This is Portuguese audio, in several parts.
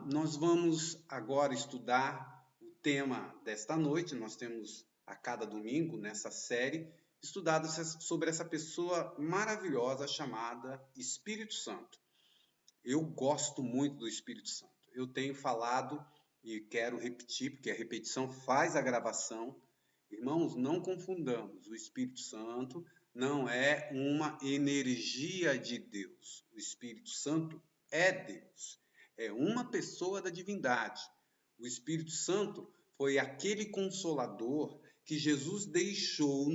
Nós vamos agora estudar o tema desta noite. Nós temos a cada domingo nessa série estudado sobre essa pessoa maravilhosa chamada Espírito Santo. Eu gosto muito do Espírito Santo. Eu tenho falado e quero repetir, porque a repetição faz a gravação. Irmãos, não confundamos. O Espírito Santo não é uma energia de Deus. O Espírito Santo é Deus. É uma pessoa da divindade. O Espírito Santo foi aquele consolador que Jesus deixou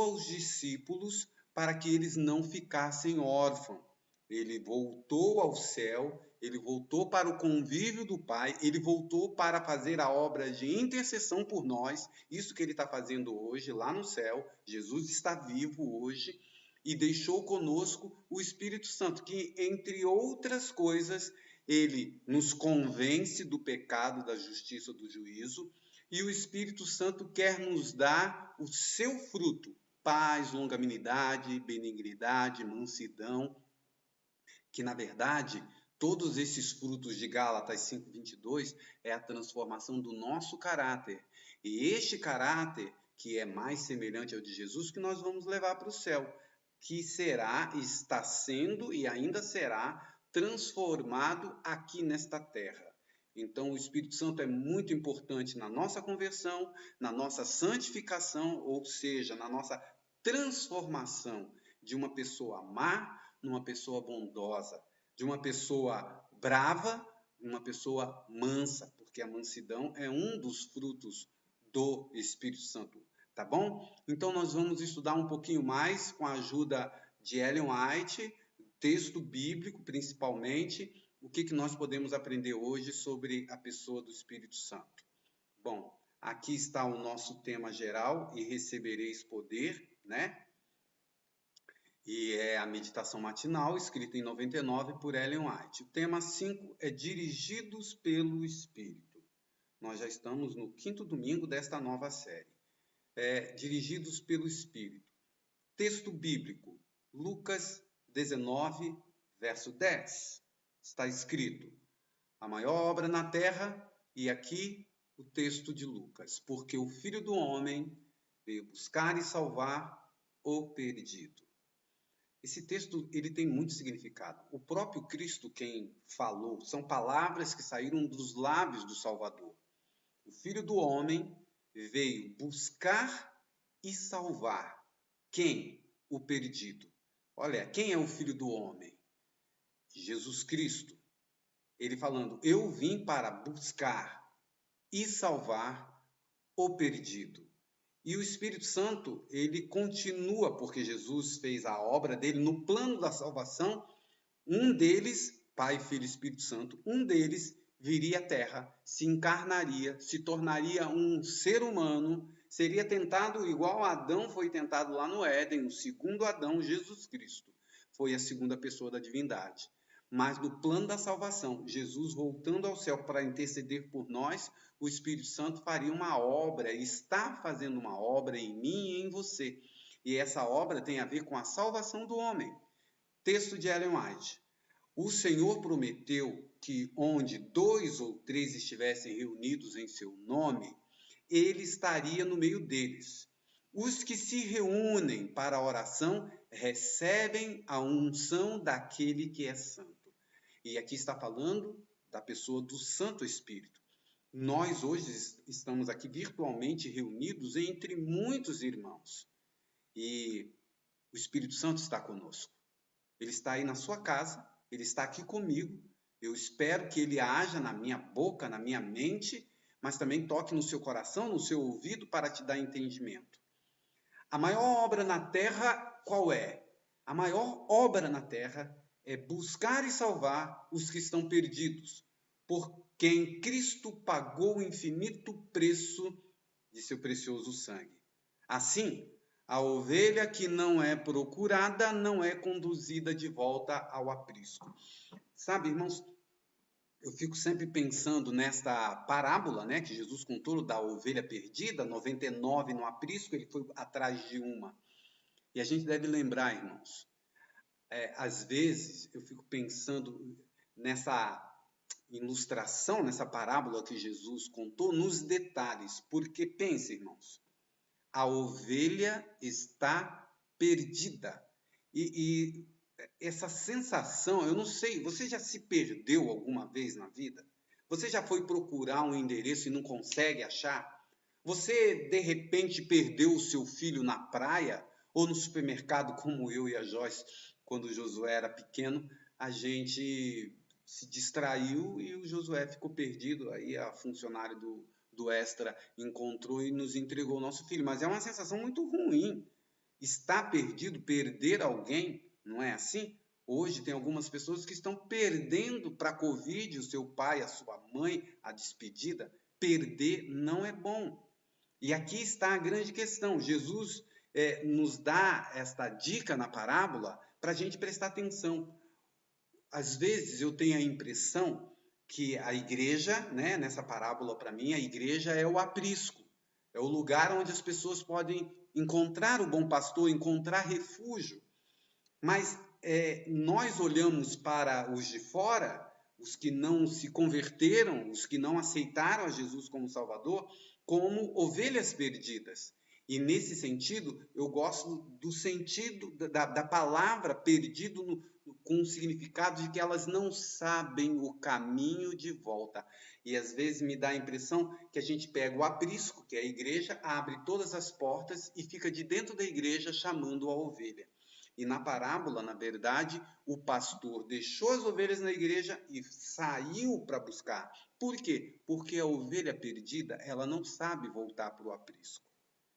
aos discípulos para que eles não ficassem órfãos. Ele voltou ao céu, ele voltou para o convívio do Pai, ele voltou para fazer a obra de intercessão por nós, isso que ele está fazendo hoje lá no céu. Jesus está vivo hoje e deixou conosco o Espírito Santo, que, entre outras coisas, ele nos convence do pecado, da justiça, do juízo, e o Espírito Santo quer nos dar o seu fruto: paz, longanimidade, benignidade, mansidão, que na verdade todos esses frutos de Gálatas 5:22 é a transformação do nosso caráter. E este caráter, que é mais semelhante ao de Jesus, que nós vamos levar para o céu, que será, está sendo e ainda será transformado aqui nesta terra. Então, o Espírito Santo é muito importante na nossa conversão, na nossa santificação, ou seja, na nossa transformação de uma pessoa má numa pessoa bondosa, de uma pessoa brava numa pessoa mansa, porque a mansidão é um dos frutos do Espírito Santo, tá bom? Então nós vamos estudar um pouquinho mais com a ajuda de Ellen White, texto bíblico principalmente, o que nós podemos aprender hoje sobre a pessoa do Espírito Santo. Bom, aqui está o nosso tema geral: e recebereis poder, né? E é a meditação matinal, escrita em 99 por Ellen White. O tema 5 é Dirigidos pelo Espírito. Nós já estamos no 5º domingo desta nova série. Dirigidos pelo Espírito. Texto bíblico, Lucas 19, verso 10. Está escrito: a maior obra na terra, e aqui o texto de Lucas, porque o Filho do Homem veio buscar e salvar o perdido. Esse texto ele tem muito significado. O próprio Cristo quem falou, são palavras que saíram dos lábios do Salvador. O Filho do Homem veio buscar e salvar. Quem? O perdido. Olha, quem é o Filho do Homem? Jesus Cristo. Ele falando: eu vim para buscar e salvar o perdido. E o Espírito Santo, ele continua, porque Jesus fez a obra dele no plano da salvação. Um deles, Pai, Filho e Espírito Santo, um deles viria à Terra, se encarnaria, se tornaria um ser humano, seria tentado igual Adão foi tentado lá no Éden, o segundo Adão, Jesus Cristo. Foi a segunda pessoa da divindade. Mas no plano da salvação, Jesus voltando ao céu para interceder por nós, o Espírito Santo faria uma obra, está fazendo uma obra em mim e em você. E essa obra tem a ver com a salvação do homem. Texto de Ellen White. O Senhor prometeu que onde 2 ou 3 estivessem reunidos em seu nome, ele estaria no meio deles. Os que se reúnem para a oração recebem a unção daquele que é santo. E aqui está falando da pessoa do Santo Espírito. Nós hoje estamos aqui virtualmente reunidos entre muitos irmãos. E o Espírito Santo está conosco. Ele está aí na sua casa, ele está aqui comigo. Eu espero que ele haja na minha boca, na minha mente, mas também toque no seu coração, no seu ouvido, para te dar entendimento. A maior obra na terra, qual é? A maior obra na terra é buscar e salvar os que estão perdidos, por quem Cristo pagou o infinito preço de seu precioso sangue. Assim, a ovelha que não é procurada não é conduzida de volta ao aprisco. Sabe, irmãos, eu fico sempre pensando nesta parábola, né, que Jesus contou da ovelha perdida, 99 no aprisco, ele foi atrás de uma. E a gente deve lembrar, irmãos, às vezes eu fico pensando nessa ilustração, nessa parábola que Jesus contou, nos detalhes. Porque, pense, irmãos, a ovelha está perdida. E essa sensação, eu não sei, você já se perdeu alguma vez na vida? Você já foi procurar um endereço e não consegue achar? Você, de repente, perdeu o seu filho na praia ou no supermercado, como eu e a Joyce, quando o Josué era pequeno, a gente se distraiu e o Josué ficou perdido. Aí a funcionária do Extra encontrou e nos entregou o nosso filho. Mas é uma sensação muito ruim. Estar perdido, perder alguém, não é assim? Hoje tem algumas pessoas que estão perdendo para a Covid o seu pai, a sua mãe, a despedida. Perder não é bom. E aqui está a grande questão. Jesus nos dá esta dica na parábola para a gente prestar atenção. Às vezes eu tenho a impressão que a igreja, né, nessa parábola para mim, a igreja é o aprisco, é o lugar onde as pessoas podem encontrar o bom pastor, encontrar refúgio. Mas nós olhamos para os de fora, os que não se converteram, os que não aceitaram a Jesus como Salvador, como ovelhas perdidas. E nesse sentido, eu gosto do sentido da palavra perdido com o significado de que elas não sabem o caminho de volta. E às vezes me dá a impressão que a gente pega o aprisco, que é a igreja, abre todas as portas e fica de dentro da igreja chamando a ovelha. E na parábola, na verdade, o pastor deixou as ovelhas na igreja e saiu para buscar. Por quê? Porque a ovelha perdida, ela não sabe voltar para o aprisco.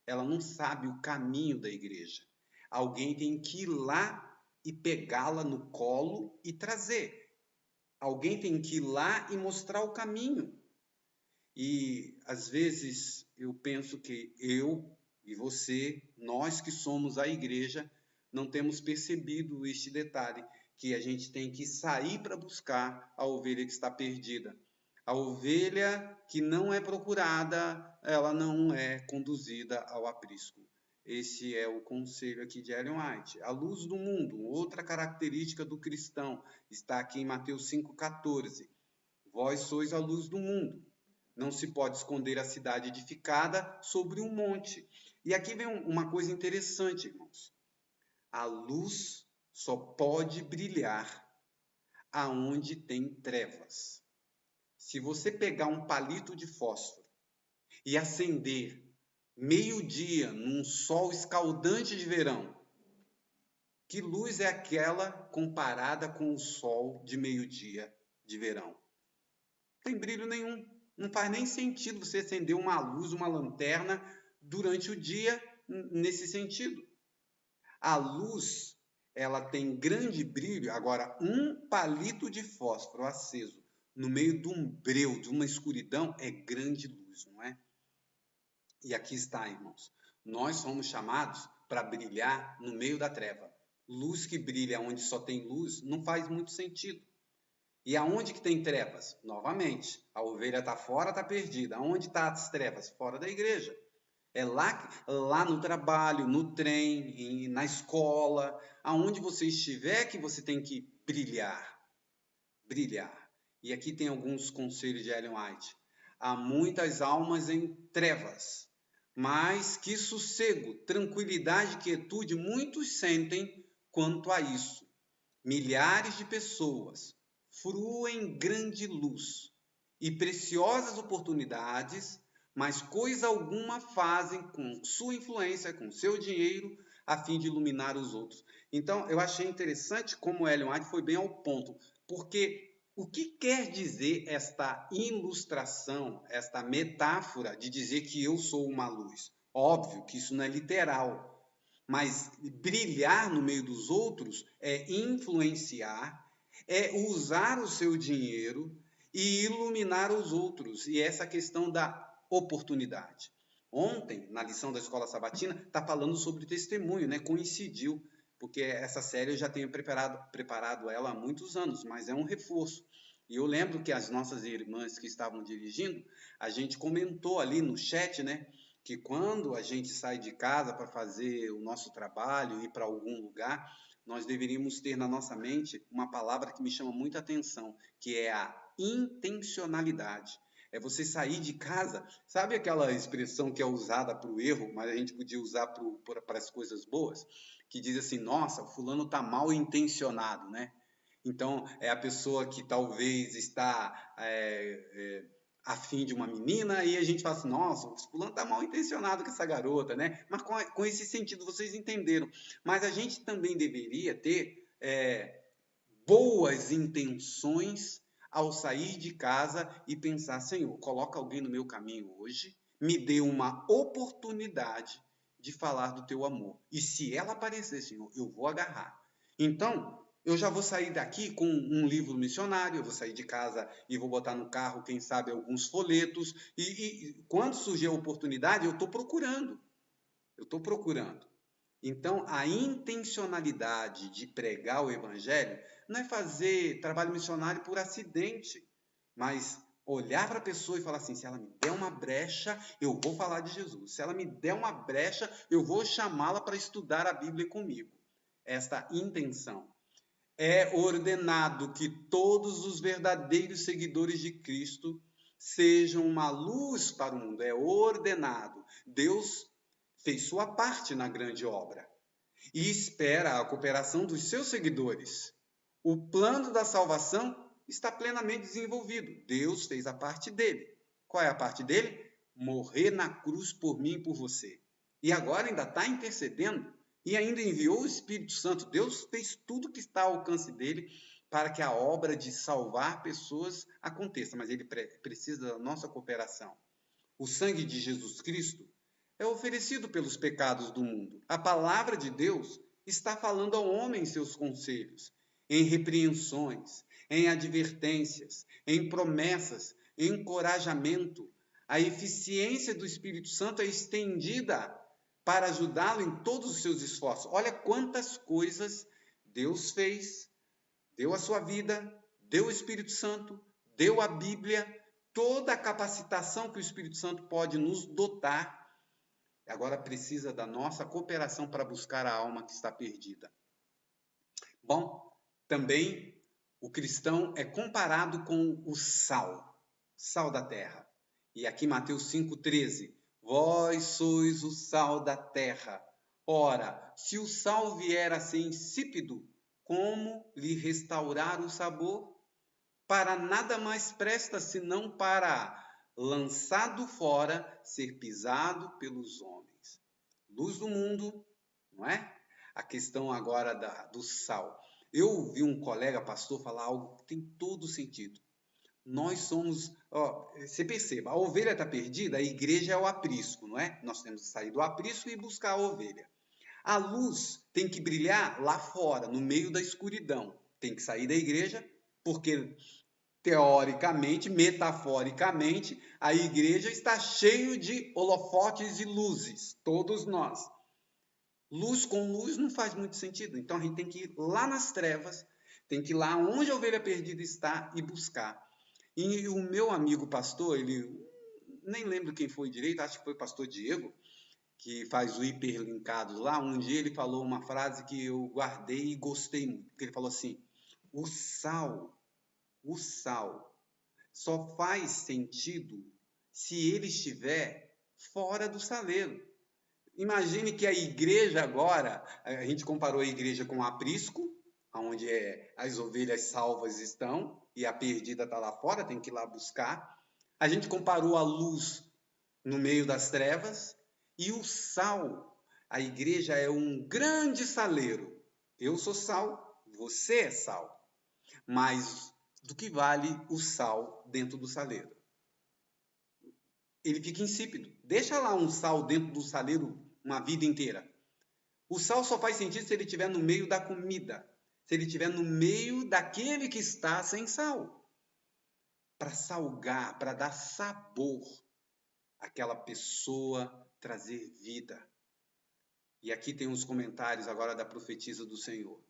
Ela não sabe o caminho da igreja. Alguém tem que ir lá e pegá-la no colo e trazer. Alguém tem que ir lá e mostrar o caminho. E às vezes eu penso que eu e você, nós que somos a igreja, não temos percebido este detalhe, que a gente tem que sair para buscar a ovelha que está perdida. A ovelha que não é procurada, ela não é conduzida ao aprisco. Esse é o conselho aqui de Ellen White. A luz do mundo, outra característica do cristão, está aqui em Mateus 5,14. Vós sois a luz do mundo. Não se pode esconder a cidade edificada sobre um monte. E aqui vem uma coisa interessante, irmãos. A luz só pode brilhar aonde tem trevas. Se você pegar um palito de fósforo e acender meio-dia num sol escaldante de verão, que luz é aquela comparada com o sol de meio-dia de verão? Não tem brilho nenhum. Não faz nem sentido você acender uma luz, uma lanterna durante o dia nesse sentido. A luz, ela tem grande brilho. Agora, um palito de fósforo aceso no meio de um breu, de uma escuridão, é grande luz, não é? E aqui está, irmãos. Nós somos chamados para brilhar no meio da treva. Luz que brilha onde só tem luz não faz muito sentido. E aonde que tem trevas? Novamente, a ovelha está fora, está perdida. Aonde estão as trevas? Fora da igreja. É lá no trabalho, no trem, na escola, aonde você estiver que você tem que brilhar. Brilhar. E aqui tem alguns conselhos de Ellen White. Há muitas almas em trevas, mas que sossego, tranquilidade e quietude muitos sentem quanto a isso. Milhares de pessoas fruem grande luz e preciosas oportunidades, mas coisa alguma fazem com sua influência, com seu dinheiro, a fim de iluminar os outros. Então, eu achei interessante como Ellen White foi bem ao ponto, porque o que quer dizer esta ilustração, esta metáfora de dizer que eu sou uma luz? Óbvio que isso não é literal, mas brilhar no meio dos outros é influenciar, é usar o seu dinheiro e iluminar os outros. E essa questão da oportunidade. Ontem, na lição da Escola Sabatina, está falando sobre testemunho, né? Coincidiu, porque essa série eu já tenho preparado ela há muitos anos, mas é um reforço. E eu lembro que as nossas irmãs que estavam dirigindo, a gente comentou ali no chat, né? Que quando a gente sai de casa para fazer o nosso trabalho, ir para algum lugar, nós deveríamos ter na nossa mente uma palavra que me chama muita atenção, que é a intencionalidade. É você sair de casa. Sabe aquela expressão que é usada para o erro, mas a gente podia usar para as coisas boas? Que diz assim, nossa, o fulano está mal intencionado, né? Então, é a pessoa que talvez está afim de uma menina e a gente fala assim, nossa, o fulano está mal intencionado com essa garota, né? Mas com esse sentido, vocês entenderam. Mas a gente também deveria ter boas intenções ao sair de casa e pensar, Senhor, coloca alguém no meu caminho hoje, me dê uma oportunidade de falar do teu amor. E se ela aparecer, Senhor, eu vou agarrar. Então, eu já vou sair daqui com um livro missionário, eu vou sair de casa e vou botar no carro, quem sabe, alguns folhetos. E quando surgir a oportunidade, eu estou procurando. Eu estou procurando. Então, a intencionalidade de pregar o evangelho não é fazer trabalho missionário por acidente, mas olhar para a pessoa e falar assim, se ela me der uma brecha, eu vou falar de Jesus. Se ela me der uma brecha, eu vou chamá-la para estudar a Bíblia comigo. Esta intenção. É ordenado que todos os verdadeiros seguidores de Cristo sejam uma luz para o mundo. É ordenado. Deus fez sua parte na grande obra e espera a cooperação dos seus seguidores. O plano da salvação está plenamente desenvolvido. Deus fez a parte dele. Qual é a parte dele? Morrer na cruz por mim e por você. E agora ainda está intercedendo e ainda enviou o Espírito Santo. Deus fez tudo que está ao alcance dele para que a obra de salvar pessoas aconteça, mas ele precisa da nossa cooperação. O sangue de Jesus Cristo é oferecido pelos pecados do mundo. A palavra de Deus está falando ao homem em seus conselhos, em repreensões, em advertências, em promessas, em encorajamento. A eficiência do Espírito Santo é estendida para ajudá-lo em todos os seus esforços. Olha quantas coisas Deus fez, deu a sua vida, deu o Espírito Santo, deu a Bíblia, toda a capacitação que o Espírito Santo pode nos dotar. Agora precisa da nossa cooperação para buscar a alma que está perdida. Bom, também o cristão é comparado com o sal da terra. E aqui Mateus 5,13, vós sois o sal da terra. Ora, se o sal vier a ser insípido, como lhe restaurar o sabor? Para nada mais presta senão para, lançado fora, ser pisado pelos homens. Luz do mundo, não é? A questão agora do sal. Eu ouvi um colega pastor falar algo que tem todo sentido. Nós somos, você perceba, a ovelha está perdida, a igreja é o aprisco, não é? Nós temos que sair do aprisco e buscar a ovelha. A luz tem que brilhar lá fora, no meio da escuridão. Tem que sair da igreja, porque teoricamente, metaforicamente, a igreja está cheio de holofotes e luzes, todos nós. Luz com luz não faz muito sentido, então a gente tem que ir lá nas trevas, tem que ir lá onde a ovelha perdida está e buscar. E o meu amigo pastor, ele nem lembro quem foi direito, acho que foi o pastor Diego, que faz o hiperlinkado lá, um dia ele falou uma frase que eu guardei e gostei muito, porque ele falou assim, o sal só faz sentido se ele estiver fora do saleiro. Imagine que a igreja agora, a gente comparou a igreja com o aprisco, onde as ovelhas salvas estão, e a perdida está lá fora, tem que ir lá buscar. A gente comparou a luz no meio das trevas, e o sal, a igreja é um grande saleiro. Eu sou sal, você é sal. Mas do que vale o sal dentro do saleiro? Ele fica insípido. Deixa lá um sal dentro do saleiro uma vida inteira. O sal só faz sentido se ele estiver no meio da comida, se ele estiver no meio daquele que está sem sal. Para salgar, para dar sabor àquela pessoa, trazer vida. E aqui tem uns comentários agora da profetisa do Senhor.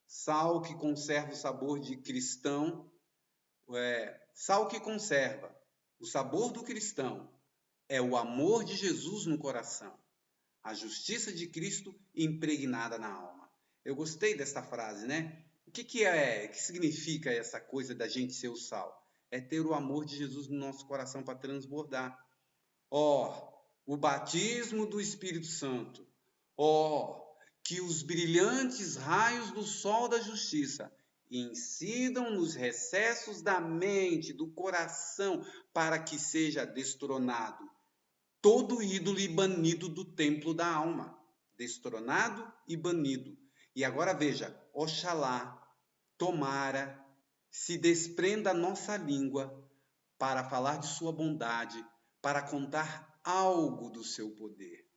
Sal que conserva o sabor de cristão, sal que conserva o sabor do cristão é o amor de Jesus no coração, a justiça de Cristo impregnada na alma. Eu gostei desta frase, né? O que significa essa coisa da gente ser o sal? é ter o amor de Jesus no nosso coração para transbordar. O batismo do Espírito Santo. Que os brilhantes raios do sol da justiça incidam nos recessos da mente, do coração, para que seja destronado todo ídolo e banido do templo da alma. Destronado e banido. E agora veja, oxalá, tomara, se desprenda a nossa língua para falar de sua bondade, para contar algo do seu poder.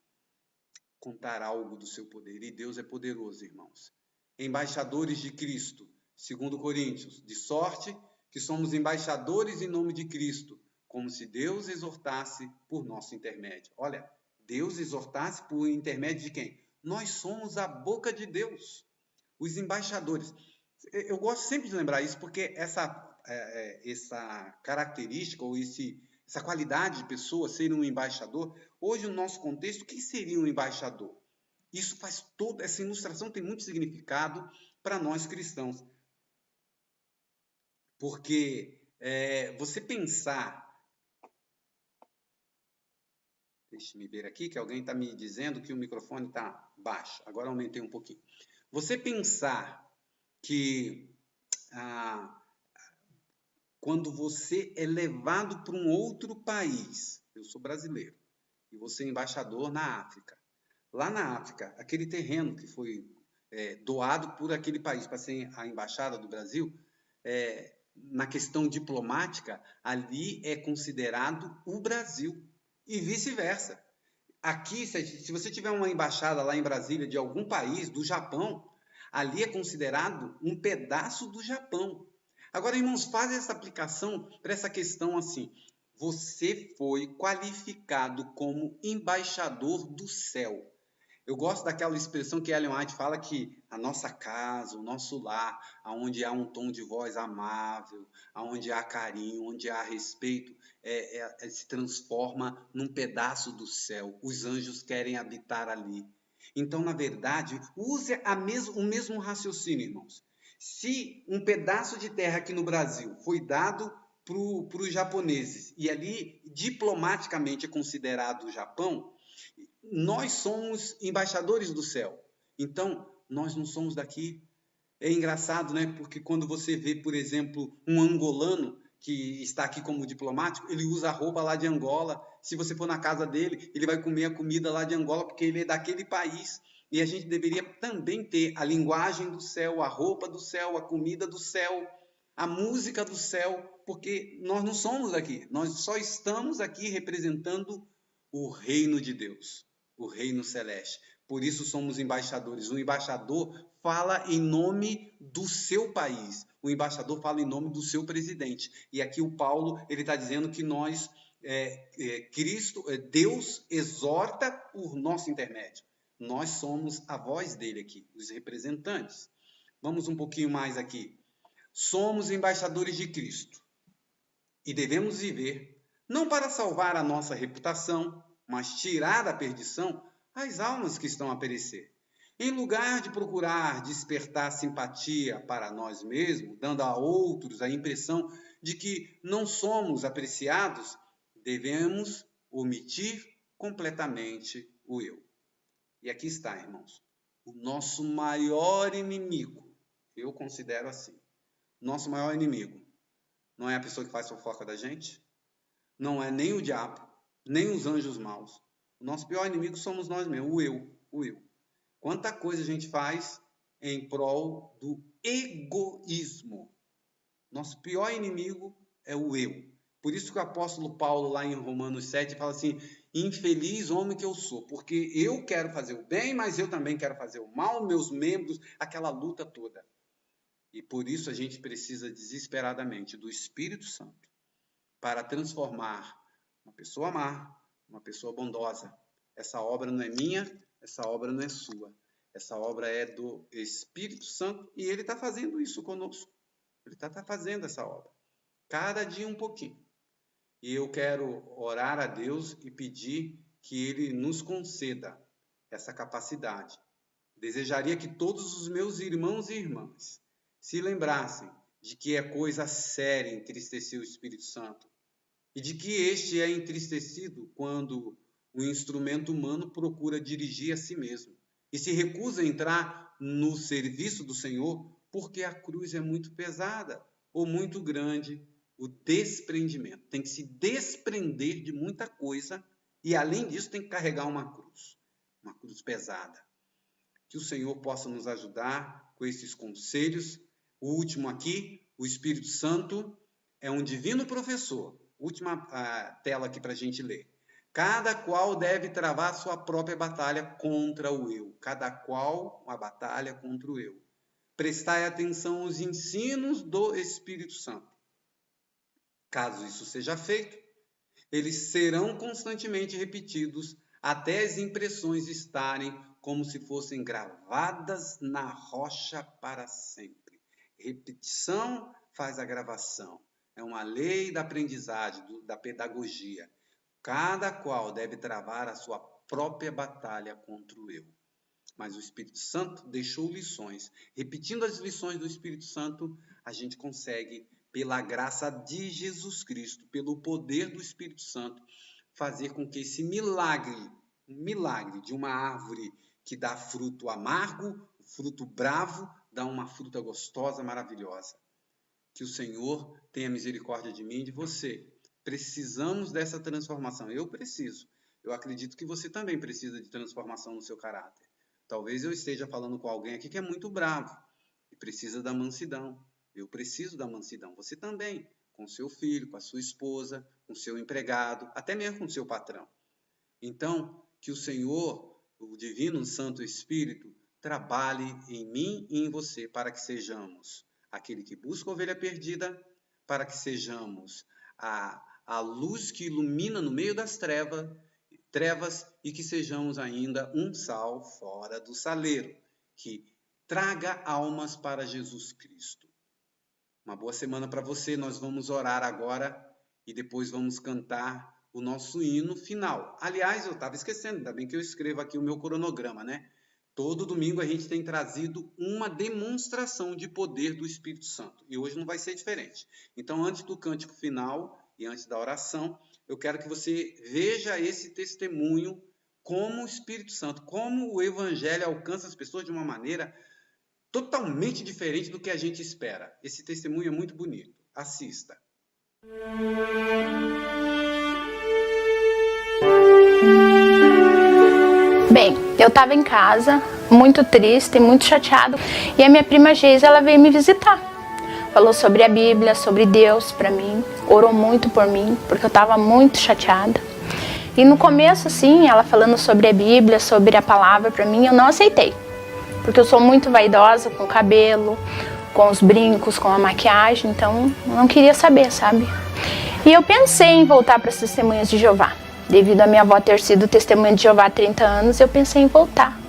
Contar algo do seu poder. E Deus é poderoso, irmãos. Embaixadores de Cristo, 2 Coríntios, de sorte que somos embaixadores em nome de Cristo, como se Deus exortasse por nosso intermédio. Olha, Deus exortasse por intermédio de quem? Nós somos a boca de Deus, os embaixadores. Eu gosto sempre de lembrar isso, porque essa característica, ou essa qualidade de pessoa ser um embaixador, hoje no nosso contexto, o que seria um embaixador? Isso faz toda, essa ilustração tem muito significado para nós cristãos. Porque você pensar... Deixa-me ver aqui, que alguém está me dizendo que o microfone está baixo. Agora aumentei um pouquinho. Você pensar que quando você é levado para um outro país, eu sou brasileiro, e você é embaixador na África. Lá na África, aquele terreno que foi doado por aquele país para ser a embaixada do Brasil, na questão diplomática, ali é considerado o Brasil, e vice-versa. Aqui, se você tiver uma embaixada lá em Brasília de algum país, do Japão, ali é considerado um pedaço do Japão. Agora, irmãos, faz essa aplicação para essa questão assim. Você foi qualificado como embaixador do céu. Eu gosto daquela expressão que Ellen White fala que a nossa casa, o nosso lar, onde há um tom de voz amável, onde há carinho, onde há respeito, se transforma num pedaço do céu. Os anjos querem habitar ali. Então, na verdade, use o mesmo raciocínio, irmãos. Se um pedaço de terra aqui no Brasil foi dado para os japoneses e ali diplomaticamente é considerado o Japão, nós somos embaixadores do céu. Então, nós não somos daqui. É engraçado, né? Porque quando você vê, por exemplo, um angolano que está aqui como diplomático, ele usa a roupa lá de Angola. Se você for na casa dele, ele vai comer a comida lá de Angola, porque ele é daquele país. E a gente deveria também ter a linguagem do céu, a roupa do céu, a comida do céu, a música do céu, porque nós não somos daqui. Nós só estamos aqui representando o reino de Deus, o reino celeste. Por isso somos embaixadores. O embaixador fala em nome do seu país. O embaixador fala em nome do seu presidente. E aqui o Paulo, ele está dizendo que nós, Deus exorta por nosso intermédio. Nós somos a voz dele aqui, os representantes. Vamos um pouquinho mais aqui. Somos embaixadores de Cristo. E devemos viver, não para salvar a nossa reputação, mas tirar da perdição as almas que estão a perecer. Em lugar de procurar despertar simpatia para nós mesmos, dando a outros a impressão de que não somos apreciados, devemos omitir completamente o eu. E aqui está, irmãos, o nosso maior inimigo, eu considero assim, nosso maior inimigo não é a pessoa que faz fofoca da gente, não é nem o diabo, nem os anjos maus. O nosso pior inimigo somos nós mesmos, o eu. Quanta coisa a gente faz em prol do egoísmo. Nosso pior inimigo é o eu. Por isso que o apóstolo Paulo, lá em Romanos 7, fala assim, infeliz homem que eu sou, porque eu quero fazer o bem, mas eu também quero fazer o mal, meus membros, aquela luta toda. E por isso a gente precisa desesperadamente do Espírito Santo para transformar uma pessoa má, uma pessoa bondosa. Essa obra não é minha, essa obra não é sua. Essa obra é do Espírito Santo e ele está fazendo isso conosco. Ele está fazendo essa obra. Cada dia um pouquinho. E eu quero orar a Deus e pedir que ele nos conceda essa capacidade. Desejaria que todos os meus irmãos e irmãs se lembrassem de que é coisa séria entristecer o Espírito Santo e de que este é entristecido quando o instrumento humano procura dirigir a si mesmo e se recusa a entrar no serviço do Senhor porque a cruz é muito pesada ou muito grande. O desprendimento. Tem que se desprender de muita coisa e, além disso, tem que carregar uma cruz pesada. Que o Senhor possa nos ajudar com esses conselhos. O último aqui, o Espírito Santo é um divino professor. Última tela aqui para a gente ler. Cada qual deve travar sua própria batalha contra o eu. Cada qual uma batalha contra o eu. Prestai atenção aos ensinos do Espírito Santo. Caso isso seja feito, eles serão constantemente repetidos até as impressões estarem como se fossem gravadas na rocha para sempre. Repetição faz a gravação. É uma lei da aprendizagem, da pedagogia. Cada qual deve travar a sua própria batalha contra o eu. Mas o Espírito Santo deixou lições. Repetindo as lições do Espírito Santo, a gente consegue, pela graça de Jesus Cristo, pelo poder do Espírito Santo, fazer com que esse milagre, um milagre de uma árvore que dá fruto amargo, fruto bravo, dá uma fruta gostosa, maravilhosa. Que o Senhor tenha misericórdia de mim e de você. Precisamos dessa transformação. Eu preciso. Eu acredito que você também precisa de transformação no seu caráter. Talvez eu esteja falando com alguém aqui que é muito bravo e precisa da mansidão. Eu preciso da mansidão. Você também, com seu filho, com a sua esposa, com seu empregado, até mesmo com seu patrão. Então, que o Senhor, o Divino Santo Espírito, trabalhe em mim e em você para que sejamos aquele que busca a ovelha perdida, para que sejamos a luz que ilumina no meio das trevas e que sejamos ainda um sal fora do saleiro, que traga almas para Jesus Cristo. Uma boa semana para você. Nós vamos orar agora e depois vamos cantar o nosso hino final. Aliás, eu estava esquecendo, ainda bem que eu escrevo aqui o meu cronograma, né? Todo domingo a gente tem trazido uma demonstração de poder do Espírito Santo. E hoje não vai ser diferente. Então, antes do cântico final e antes da oração, eu quero que você veja esse testemunho como o Espírito Santo, como o Evangelho alcança as pessoas de uma maneira totalmente diferente do que a gente espera. Esse testemunho é muito bonito. Assista. Bem, eu estava em casa, muito triste, muito chateada, e a minha prima Geisa, ela veio me visitar. Falou sobre a Bíblia, sobre Deus para mim, orou muito por mim, porque eu estava muito chateada. E no começo, assim, ela falando sobre a Bíblia, sobre a palavra para mim, eu não aceitei. Porque eu sou muito vaidosa com o cabelo, com os brincos, com a maquiagem, então eu não queria saber, sabe? E eu pensei em voltar para as Testemunhas de Jeová. Devido a minha avó ter sido testemunha de Jeová há 30 anos, eu pensei em voltar.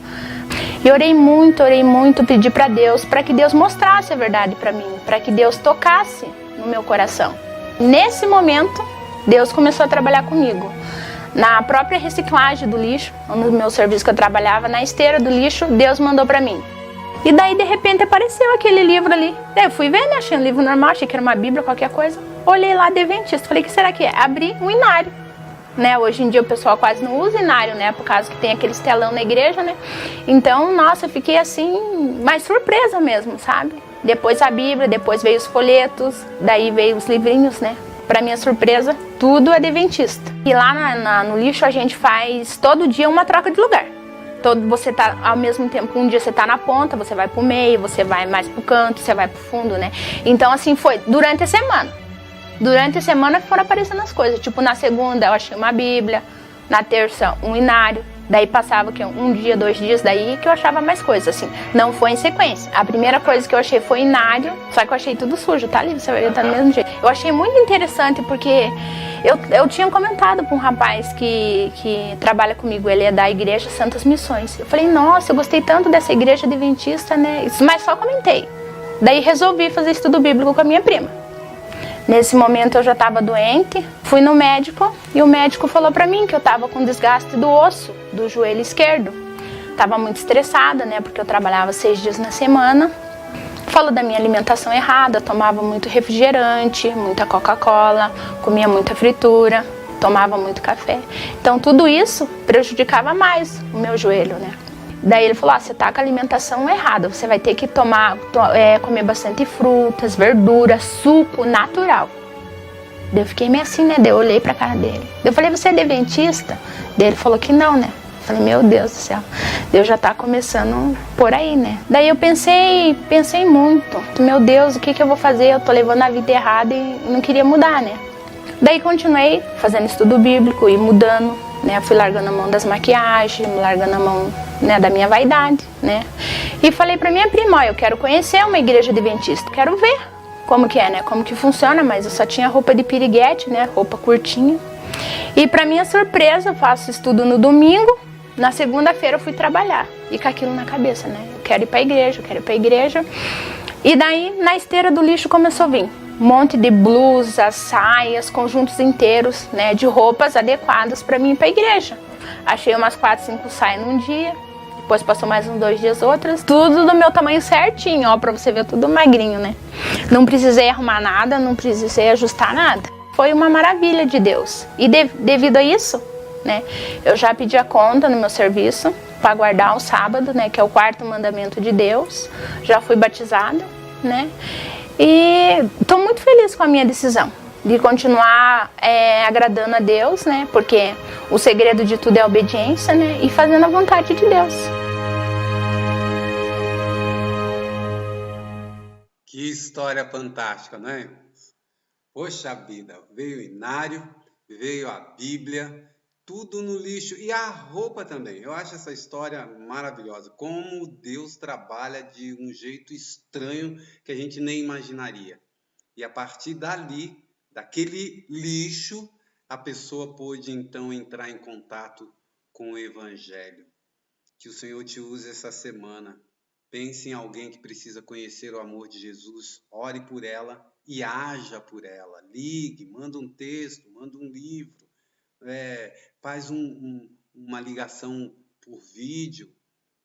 E orei muito, pedi para Deus, para que Deus mostrasse a verdade para mim, para que Deus tocasse no meu coração. Nesse momento, Deus começou a trabalhar comigo. Na própria reciclagem do lixo, no meu serviço que eu trabalhava, na esteira do lixo, Deus mandou para mim. E daí, de repente, apareceu aquele livro ali. Daí eu fui ver, né? Achei um livro normal, achei que era uma Bíblia, qualquer coisa. Olhei lá, Adventista, falei, o que será que é? Abri um inário. Né? Hoje em dia o pessoal quase não usa inário, né? Por causa que tem aqueles telão na igreja, né? Então, nossa, eu fiquei assim, mais surpresa mesmo, sabe? Depois a Bíblia, depois veio os folhetos, daí veio os livrinhos, né? Pra minha surpresa, tudo é adventista. E lá no lixo a gente faz todo dia uma troca de lugar. Você tá, ao mesmo tempo, um dia você tá na ponta, você vai pro meio, você vai mais pro canto, você vai pro fundo, né? Então, assim, foi durante a semana. Durante a semana foram aparecendo as coisas. Tipo, na segunda eu achei uma Bíblia, na terça um inário. Daí passava que um dia, 2 dias, daí que eu achava mais coisas, assim. Não foi em sequência. A primeira coisa que eu achei foi inário, só que eu achei tudo sujo, tá ali, você vai ver, tá do mesmo jeito. Eu achei muito interessante porque eu tinha comentado com um rapaz que trabalha comigo, ele é da Igreja Santas Missões. Eu falei, nossa, eu gostei tanto dessa igreja adventista, né? Mas só comentei. Daí resolvi fazer estudo bíblico com a minha prima. Nesse momento eu já estava doente, fui no médico e o médico falou para mim que eu estava com desgaste do osso, do joelho esquerdo. Estava muito estressada, né, porque eu trabalhava 6 dias na semana. Falou da minha alimentação errada, tomava muito refrigerante, muita Coca-Cola, comia muita fritura, tomava muito café. Então tudo isso prejudicava mais o meu joelho, né? Daí ele falou, você tá com a alimentação errada, você vai ter que comer bastante frutas, verduras, suco natural. Daí eu fiquei meio assim, né? Daí eu olhei pra cara dele. Daí eu falei, você é adventista? Daí ele falou que não, né? Eu falei, meu Deus do céu, Deus já tá começando por aí, né? Daí eu pensei muito, meu Deus, o que eu vou fazer? Eu tô levando a vida errada e não queria mudar, né? Daí continuei fazendo estudo bíblico e mudando, né? Fui largando a mão das maquiagens, largando a mão, né, da minha vaidade, né? E falei pra minha prima, ó, eu quero conhecer uma igreja adventista, quero ver como que é, né? Como que funciona, mas eu só tinha roupa de piriguete, né? Roupa curtinha. E pra minha surpresa, eu faço estudo no domingo, na segunda-feira eu fui trabalhar. E com aquilo na cabeça, né? Eu quero ir pra igreja, eu quero ir pra igreja. E daí, na esteira do lixo começou a vir um monte de blusas, saias, conjuntos inteiros, né? De roupas adequadas pra mim ir pra igreja. Achei umas 4, 5 saias num dia. Depois passou mais uns 2 dias outras. Tudo do meu tamanho certinho, ó. Pra você ver, tudo magrinho, né? Não precisei arrumar nada, não precisei ajustar nada. Foi uma maravilha de Deus. E devido a isso, né, eu já pedi a conta no meu serviço para guardar o sábado, né, que é o 4º mandamento de Deus. Já fui batizada, né? E estou muito feliz com a minha decisão de continuar agradando a Deus, né? Porque o segredo de tudo é a obediência, né? E fazendo a vontade de Deus. Que história fantástica, não é? Poxa vida, veio o Inário, veio a Bíblia, tudo no lixo e a roupa também. Eu acho essa história maravilhosa. Como Deus trabalha de um jeito estranho que a gente nem imaginaria. E a partir dali, daquele lixo, a pessoa pôde então entrar em contato com o Evangelho. Que o Senhor te use essa semana. Pense em alguém que precisa conhecer o amor de Jesus. Ore por ela e haja por ela. Ligue, manda um texto, manda um livro. Faz uma ligação por vídeo.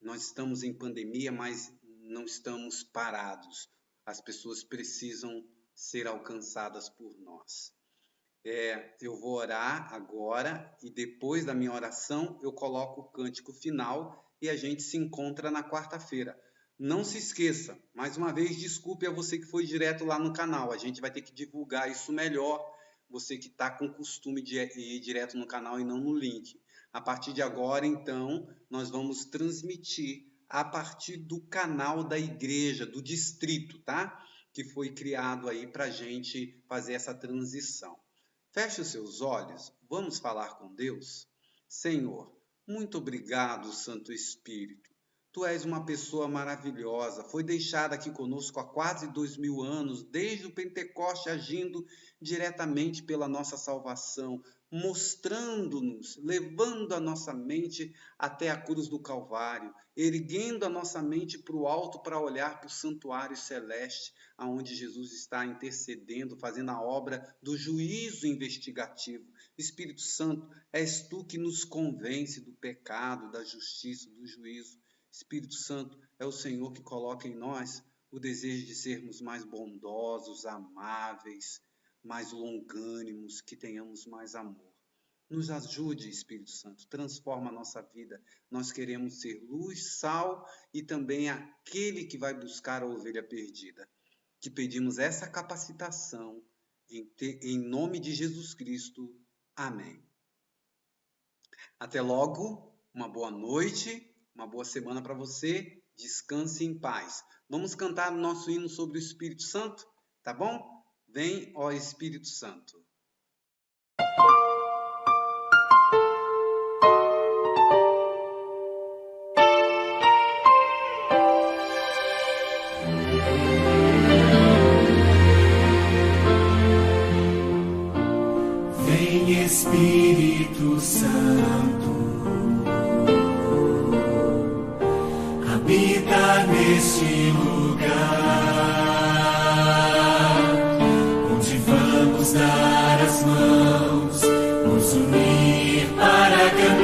Nós estamos em pandemia, mas não estamos parados. As pessoas precisam ser alcançadas por nós. Eu vou orar agora e depois da minha oração eu coloco o cântico final e a gente se encontra na quarta-feira. Não se esqueça, mais uma vez, desculpe a você que foi direto lá no canal. A gente vai ter que divulgar isso melhor. Você que está com o costume de ir direto no canal e não no link. A partir de agora, então, nós vamos transmitir a partir do canal da igreja, do distrito, tá? Que foi criado aí para a gente fazer essa transição. Feche os seus olhos, vamos falar com Deus? Senhor, muito obrigado, Santo Espírito. Tu és uma pessoa maravilhosa, foi deixada aqui conosco há quase 2000 anos, desde o Pentecoste, agindo diretamente pela nossa salvação, mostrando-nos, levando a nossa mente até a cruz do Calvário, erguendo a nossa mente para o alto para olhar para o santuário celeste, aonde Jesus está intercedendo, fazendo a obra do juízo investigativo. Espírito Santo, és tu que nos convence do pecado, da justiça, do juízo. Espírito Santo, é o Senhor que coloca em nós o desejo de sermos mais bondosos, amáveis, mais longânimos, que tenhamos mais amor. Nos ajude, Espírito Santo, transforma a nossa vida. Nós queremos ser luz, sal e também aquele que vai buscar a ovelha perdida. Que pedimos essa capacitação em nome de Jesus Cristo. Amém. Até logo, uma boa noite. Uma boa semana para você, descanse em paz. Vamos cantar o nosso hino sobre o Espírito Santo, tá bom? Vem, ó Espírito Santo. Vem, Espírito Santo. Habita neste lugar, onde vamos dar as mãos, nos unir para cantar.